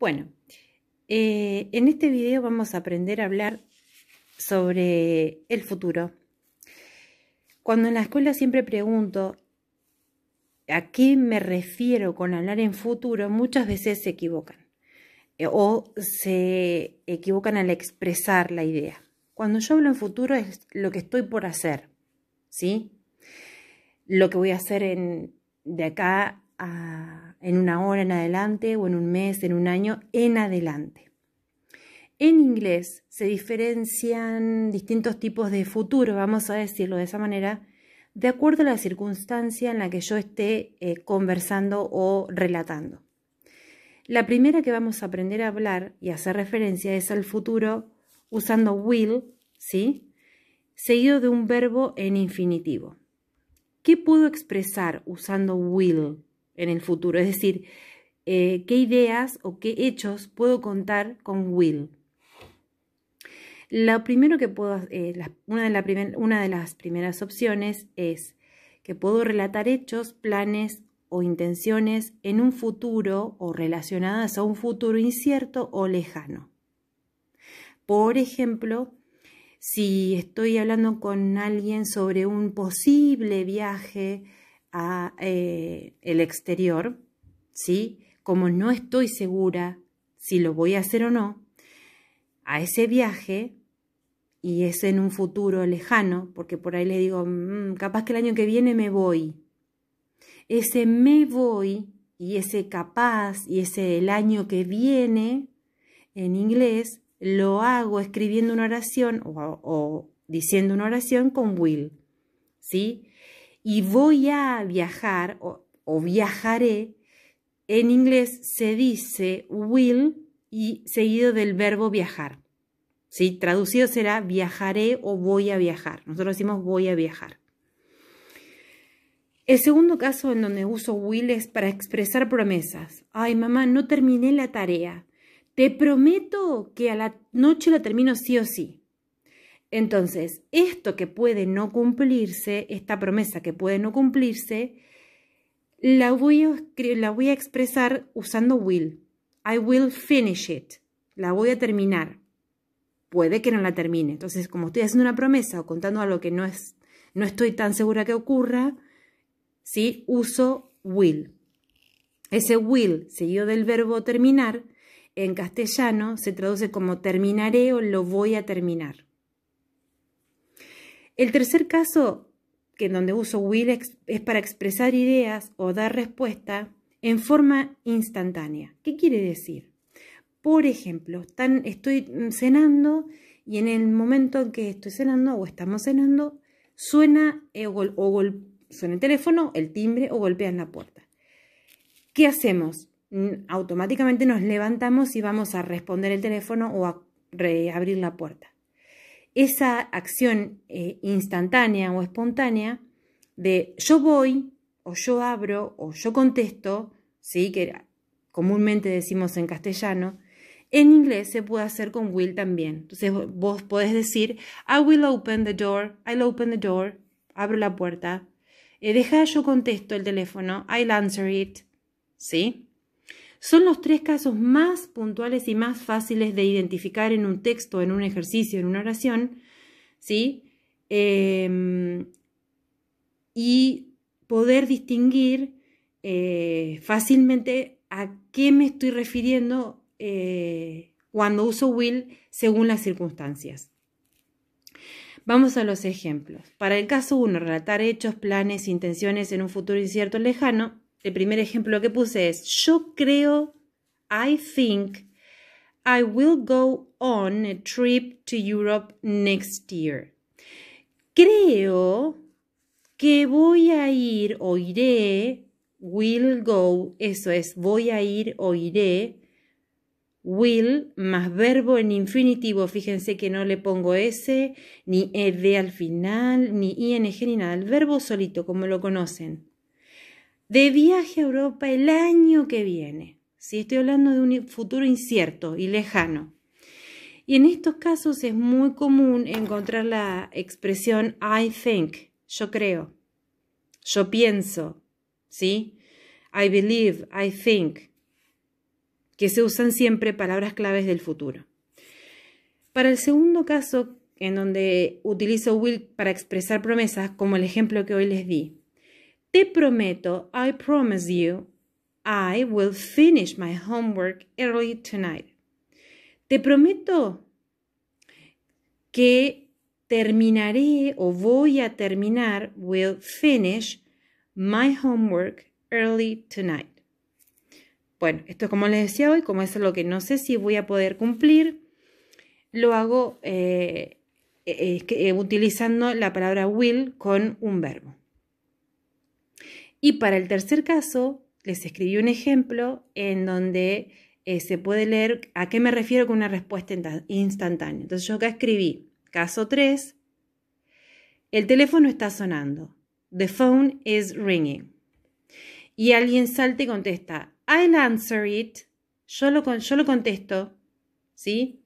Bueno, en este video vamos a aprender a hablar sobre el futuro. Cuando en la escuela siempre pregunto a qué me refiero con hablar en futuro, muchas veces se equivocan o se equivocan al expresar la idea. Cuando yo hablo en futuro es lo que estoy por hacer, ¿sí? Lo que voy a hacer de acá en una hora en adelante, o en un mes, en un año en adelante. En inglés se diferencian distintos tipos de futuro, vamos a decirlo de esa manera, de acuerdo a la circunstancia en la que yo esté conversando o relatando. La primera que vamos a aprender a hablar y hacer referencia es al futuro usando will, ¿sí? Seguido de un verbo en infinitivo. ¿Qué puedo expresar usando will en el futuro? Es decir, ¿qué ideas o qué hechos puedo contar con will? Lo primero que puedo, una de las primeras opciones es que puedo relatar hechos, planes o intenciones en un futuro o relacionadas a un futuro incierto o lejano. Por ejemplo, si estoy hablando con alguien sobre un posible viaje a el exterior, ¿sí? Como no estoy segura si lo voy a hacer o no, a ese viaje, y es en un futuro lejano, porque por ahí le digo, capaz que el año que viene me voy. Ese me voy y ese capaz y ese el año que viene, en inglés, lo hago escribiendo una oración o diciendo una oración con will, ¿sí? Y voy a viajar o viajaré, en inglés se dice will y seguido del verbo viajar, ¿sí? Traducido será viajaré o voy a viajar. Nosotros decimos voy a viajar. El segundo caso en donde uso will es para expresar promesas. Ay, mamá, no terminé la tarea. Te prometo que a la noche la termino sí o sí. Entonces, esto que puede no cumplirse, esta promesa que puede no cumplirse, la voy a expresar usando will. I will finish it. La voy a terminar. Puede que no la termine. Entonces, como estoy haciendo una promesa o contando algo que no estoy tan segura que ocurra, ¿sí? Uso will. Ese will, seguido del verbo terminar, en castellano se traduce como terminaré o lo voy a terminar. El tercer caso, que en donde uso will, es para expresar ideas o dar respuesta en forma instantánea. ¿Qué quiere decir? Por ejemplo, estoy cenando y en el momento en que estoy cenando o estamos cenando, suena el teléfono, el timbre o golpean la puerta. ¿Qué hacemos? Automáticamente nos levantamos y vamos a responder el teléfono o a reabrir la puerta. Esa acción instantánea o espontánea de yo voy o yo abro o yo contesto, ¿sí? Que comúnmente decimos en castellano, en inglés se puede hacer con will también. Entonces vos podés decir I will open the door, I'll open the door, abro la puerta. Deja yo contesto el teléfono, I'll answer it, ¿sí? Son los tres casos más puntuales y más fáciles de identificar en un texto, en un ejercicio, en una oración, ¿sí? Y poder distinguir fácilmente a qué me estoy refiriendo cuando uso will según las circunstancias. Vamos a los ejemplos. Para el caso 1, relatar hechos, planes, intenciones en un futuro incierto o lejano, el primer ejemplo que puse es yo creo, I think, I will go on a trip to Europe next year. Creo que voy a ir o iré, will go, eso es, voy a ir o iré, will más verbo en infinitivo, fíjense que no le pongo s, ni ed al final, ni ing, ni nada, el verbo solito, como lo conocen. De viaje a Europa el año que viene. ¿Sí? Estoy hablando de un futuro incierto y lejano. Y en estos casos es muy común encontrar la expresión I think, yo creo, yo pienso, ¿sí? I believe, I think. que se usan siempre palabras claves del futuro. Para el segundo caso, en donde utilizo will para expresar promesas, como el ejemplo que hoy les di, te prometo, I promise you, I will finish my homework early tonight. Te prometo que terminaré o voy a terminar, will finish my homework early tonight. Bueno, esto como les decía hoy, como es algo que no sé si voy a poder cumplir, lo hago utilizando la palabra will con un verbo. Y para el tercer caso, les escribí un ejemplo en donde se puede leer a qué me refiero con una respuesta instantánea. Entonces yo acá escribí, caso 3, el teléfono está sonando. The phone is ringing. Y alguien salta y contesta, I'll answer it. Yo lo contesto, ¿sí?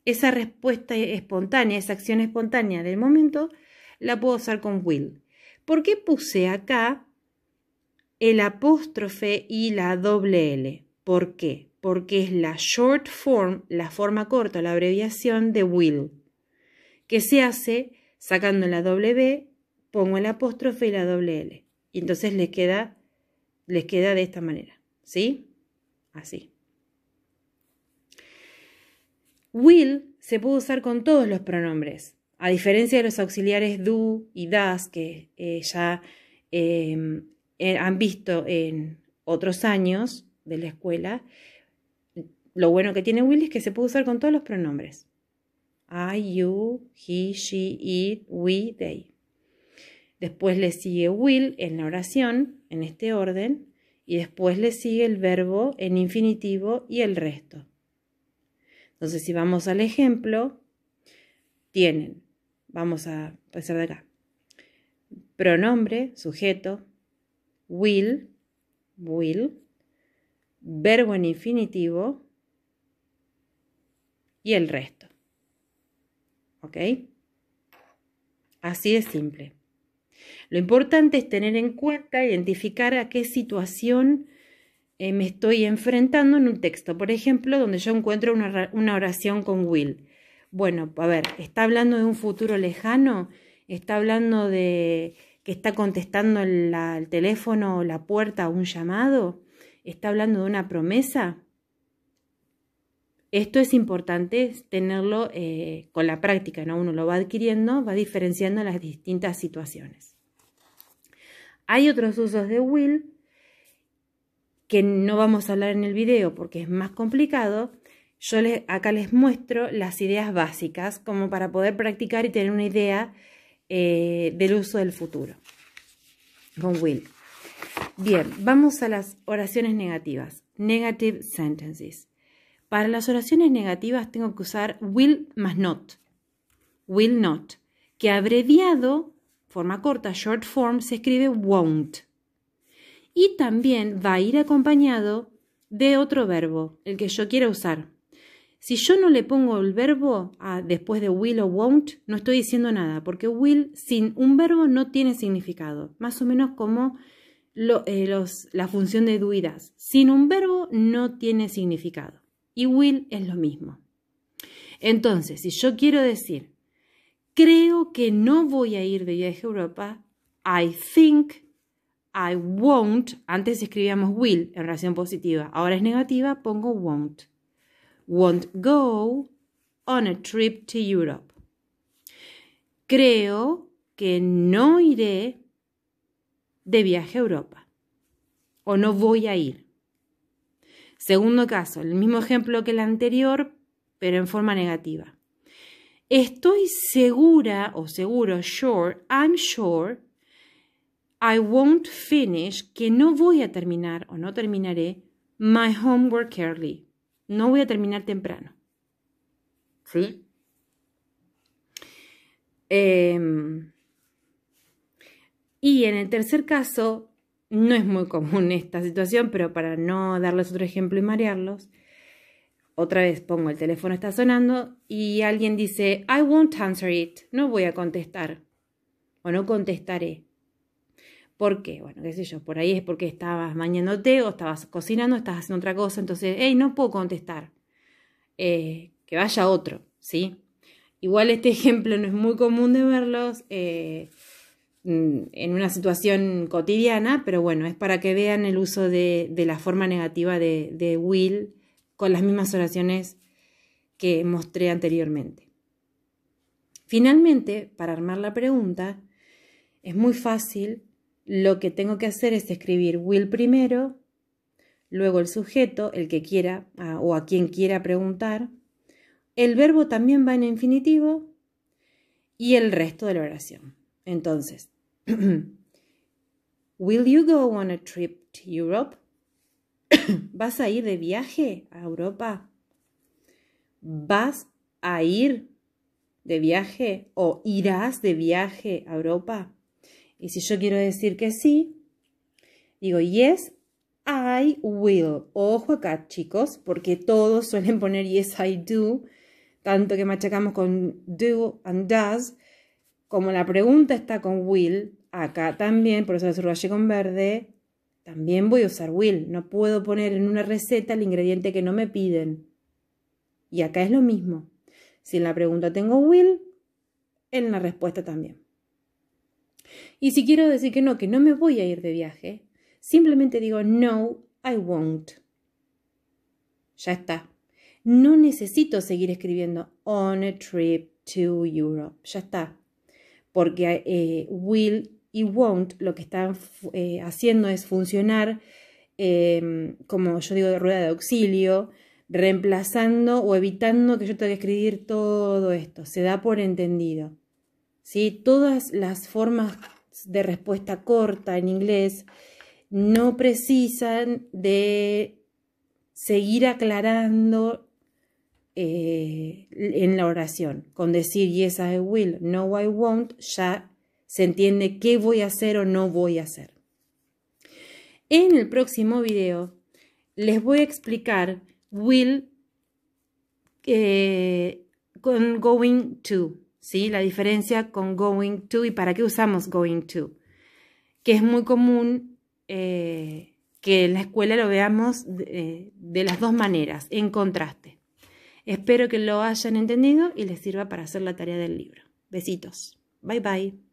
Esa respuesta espontánea, esa acción espontánea del momento, la puedo usar con will. ¿Por qué puse acá el apóstrofe y la doble L? ¿Por qué? Porque es la short form, la forma corta, la abreviación de will, que se hace sacando la W, pongo el apóstrofe y la doble L. Y entonces les queda de esta manera, ¿sí? Así. Will se puede usar con todos los pronombres, a diferencia de los auxiliares do y das que ya han visto en otros años de la escuela. Lo bueno que tiene will es que se puede usar con todos los pronombres. I, you, he, she, it, we, they. Después le sigue will en la oración, en este orden, y después le sigue el verbo en infinitivo y el resto. Entonces, si vamos al ejemplo, vamos a empezar de acá, pronombre, sujeto, will, verbo en infinitivo y el resto. ¿Ok? Así de simple. Lo importante es tener en cuenta, identificar a qué situación me estoy enfrentando en un texto. Por ejemplo, donde yo encuentro una oración con will. Bueno, a ver, ¿está hablando de un futuro lejano? ¿Está hablando de que está contestando el teléfono o la puerta a un llamado? ¿Está hablando de una promesa? Esto es importante tenerlo con la práctica, ¿no? Uno lo va adquiriendo, va diferenciando las distintas situaciones. Hay otros usos de will que no vamos a hablar en el video porque es más complicado. Yo acá les muestro las ideas básicas como para poder practicar y tener una idea del uso del futuro con will. Bien, vamos a las oraciones negativas. Negative sentences. Para las oraciones negativas tengo que usar will más not. Will not, que abreviado, forma corta, short form, se escribe won't. Y también va a ir acompañado de otro verbo, el que yo quiera usar. Si yo no le pongo el verbo después de will o won't, no estoy diciendo nada, porque will sin un verbo no tiene significado. Más o menos como la función de do y das. Sin un verbo no tiene significado. Y will es lo mismo. Entonces, si yo quiero decir, creo que no voy a ir de viaje a Europa, I think I won't, antes escribíamos will en oración positiva, ahora es negativa, pongo won't. Won't go on a trip to Europe. Creo que no iré de viaje a Europa. O no voy a ir. Segundo caso, el mismo ejemplo que el anterior, pero en forma negativa. Estoy segura o seguro, sure, I'm sure, I won't finish, que no voy a terminar o no terminaré my homework early. No voy a terminar temprano. ¿Sí? Y en el tercer caso, no es muy común esta situación, pero para no darles otro ejemplo y marearlos, otra vez pongo el teléfono está sonando y alguien dice, I won't answer it, no voy a contestar o no contestaré. ¿Por qué? Bueno, qué sé yo, por ahí es porque estabas bañándote o estabas cocinando, estabas haciendo otra cosa, entonces, hey, no puedo contestar. Que vaya otro, ¿sí? Igual este ejemplo no es muy común de verlos en una situación cotidiana, pero bueno, es para que vean el uso de la forma negativa de will con las mismas oraciones que mostré anteriormente. Finalmente, para armar la pregunta, es muy fácil. Lo que tengo que hacer es escribir will primero, luego el sujeto, el que quiera o a quien quiera preguntar. El verbo también va en infinitivo y el resto de la oración. Entonces, will you go on a trip to Europe? ¿Vas a ir de viaje a Europa? ¿Vas a ir de viaje o irás de viaje a Europa? Y si yo quiero decir que sí, digo yes, I will. Ojo acá, chicos, porque todos suelen poner yes, I do, tanto que machacamos con do and does. Como la pregunta está con will, acá también, por eso la subrayé con verde, también voy a usar will. No puedo poner en una receta el ingrediente que no me piden. Y acá es lo mismo. Si en la pregunta tengo will, en la respuesta también. Y si quiero decir que no me voy a ir de viaje, simplemente digo no, I won't. Ya está. No necesito seguir escribiendo on a trip to Europe. Ya está. Porque will y won't lo que están haciendo es funcionar como yo digo de rueda de auxilio, reemplazando o evitando que yo tenga que escribir todo esto. Se da por entendido. ¿Sí? Todas las formas de respuesta corta en inglés no precisan de seguir aclarando en la oración. Con decir yes I will, no I won't, ya se entiende qué voy a hacer o no voy a hacer. En el próximo video les voy a explicar will con going to, ¿sí? La diferencia con going to y para qué usamos going to, que es muy común que en la escuela lo veamos de las dos maneras, en contraste. Espero que lo hayan entendido y les sirva para hacer la tarea del libro. Besitos. Bye bye.